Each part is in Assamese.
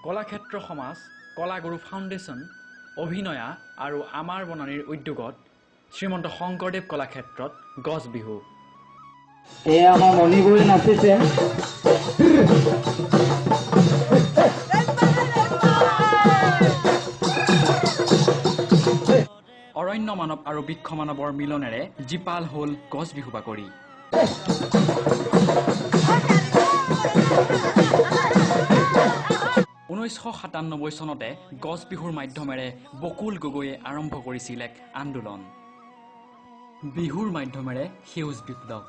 কলাক্ষেত্ৰ সমাজ, কলাগুৰু ফাউণ্ডেশ্যন, অভিনয়া আৰু আমাৰ বনানীৰ উদ্যোগত শ্ৰীমন্ত শংকৰদেৱ কলাক্ষেত্ৰত গছ বিহু। এয়া আমাৰ মণিগুৰি নাচিছে। অৰণ্য মানৱ আৰু বৃক্ষ মানৱৰ মিলনেৰে জীপাল হ'ল গছ বিহু বাকৰি। 1997 চনতে গছ বিহুৰ মাধ্যমেৰে বকুল গগৈয়ে আৰম্ভ কৰিছিল এক আন্দোলন। বিহুৰ মাধ্যমেৰে সেউজ বিপ্লৱ।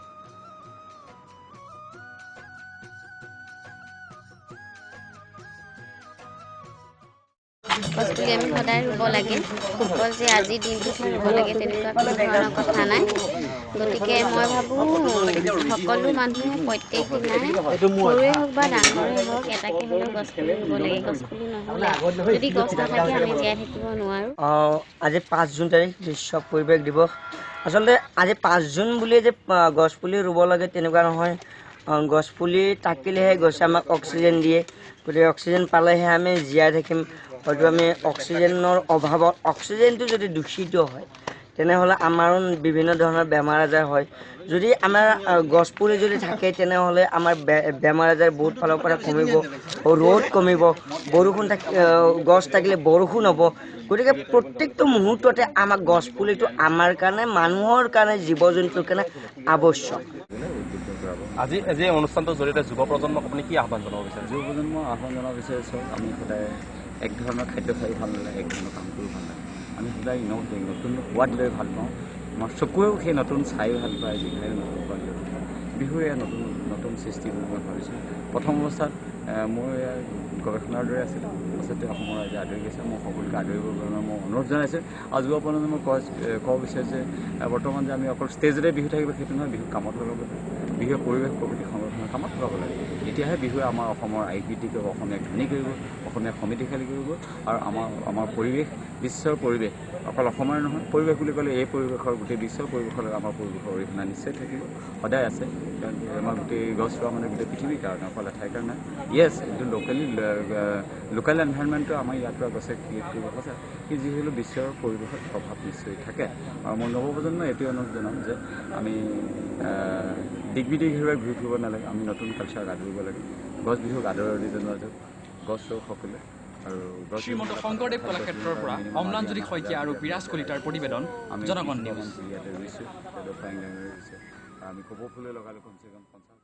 গছপুলি আমি সদায় ৰুব লাগে, অকল যে আজিৰ দিনটোতহে ৰুব লাগে তেনেকুৱা কোনো ধৰণৰ কথা নাই। গতিকে মই ভাবোঁ সকলো মানুহে প্ৰত্যেক দিনাই সৰুৱে হওক বা ডাঙৰে হওক এটাকে হ'লেও গছপুলি ৰুব লাগে। গছপুলি নহ'লে যদি গছ নাথাকে আমি জীয়াই থাকিব নোৱাৰোঁ। আজি 5 জুন তাৰিখ বিশ্ব পৰিৱেশ দিৱস। আচলতে আজি 5 জুন বুলিয়ে যে গছপুলি ৰুব লাগে তেনেকুৱা নহয়। গছপুলি থাকিলেহে গছে আমাক অক্সিজেন দিয়ে, গতিকে অক্সিজেন পালেহে আমি জীয়াই থাকিম। হয়তো আমি অক্সিজেনৰ অভাৱত অক্সিজেনটো যদি দূষিত হয় তেনেহ'লে আমাৰো বিভিন্ন ধৰণৰ বেমাৰ আজাৰ হয়। যদি আমাৰ গছপুলি যদি থাকে তেনেহ'লে আমাৰ বেমাৰ আজাৰ বহুত ফালৰ পৰা কমিব, ৰ'দ কমিব, বৰষুণ গছ থাকিলে বৰষুণ হ'ব। গতিকে প্ৰত্যেকটো মুহূৰ্ততে আমাক গছপুলিটো আমাৰ কাৰণে, মানুহৰ কাৰণে, জীৱ জন্তুৰ কাৰণে আৱশ্যক। আজি এই অনুষ্ঠানটোৰ জৰিয়তে যুৱ প্ৰজন্মক আপুনি কি আহ্বান জনাব বিচাৰে? যুৱ প্ৰজন্মক আহ্বান জনাব বিচাৰিছোঁ, আমি সদায় এক ধৰণৰ খাদ্য খাই ভাল নালাগে, এক ধৰণৰ কাম কৰি ভাল লাগে। আমি সদায় নতুন সোৱাদ লৈ ভাল পাওঁ। আমাৰ চকুৱেও সেই নতুন চাই ভাল পায়, যিখিনি নতুন সোৱাদ লৈ ভাল পায়। বিহুৱে নতুন সৃষ্টি বুলি মই ভাবিছোঁ। প্ৰথম অৱস্থাত মোৰ গৱেষণাৰ দৰে আছিলে, পাছতে অসমৰ ৰাইজে আদৰি গৈছে। মই সকলোকে আদৰিবৰ কাৰণে মই অনুৰোধ জনাইছোঁ। আৰু যুৱ প্ৰজন্মক ক'ব বিচাৰিছোঁ যে বৰ্তমান যে আমি অকল ষ্টেজতে বিহু থাকিব সেইটো নহয়, বিহু কামত লগাব লাগে। বিহুৱে পৰিৱেশ প্ৰকৃতি সংৰক্ষণৰ কামত লগাব লাগে। তেতিয়াহে বিহুৱে আমাৰ অসমৰ আয় বৃদ্ধি কৰিব, অসমীয়াক ধনী কৰিব, অসমীয়াক সমৃদ্ধিশালী কৰিব। আৰু আমাৰ পৰিৱেশ, বিশ্বৰ পৰিৱেশ অকল অসমৰ নহয়, পৰিৱেশ বুলি ক'লে এই পৰিৱেশৰ গোটেই বিশ্বৰ পৰিৱেশৰ আমাৰ পৰিৱেশৰ অৰিহণা নিশ্চয় থাকিব, সদায় আছে। কাৰণ আমাৰ গোটেই গছ ৰোৱা মানে গোটেই পৃথিৱীৰ কাৰণে, অকল এঠাইৰ কাৰণে। য়েছ, এইটো লোকেল এনভাইৰনমেণ্টটো আমাৰ ইয়াৰ পৰা গছে ক্ৰিয়েট কৰিব সঁচা, কি যি হ'লেও বিশ্বৰ পৰিৱেশত প্ৰভাৱ নিশ্চয় থাকে। আৰু মই নৱপ্ৰজন্মই এইটোৱে অনুৰোধ জনাম যে আমি দিগবিদিগভাৱে ঘূৰি ফুৰিব নালাগে, আমি নতুন কালচাৰক আদৰিব লাগে। গছ বিহুক আদৰণি জনোৱা যাওক, গছ ৰুওক সকলোৱে। আৰু শ্ৰীমন্ত শংকৰদেৱ কলাক্ষেত্ৰৰ পৰা অম্লানজ্যোতি শইকীয়া আৰু বিৰাজ কলিতাৰ প্ৰতিবেদন, জনগণ নিউজ। ইয়াতে ৰুইছোঁ, ৰুইছোঁ। আমি কপৌ ফুলে লগালোঁ কমচে কম 50।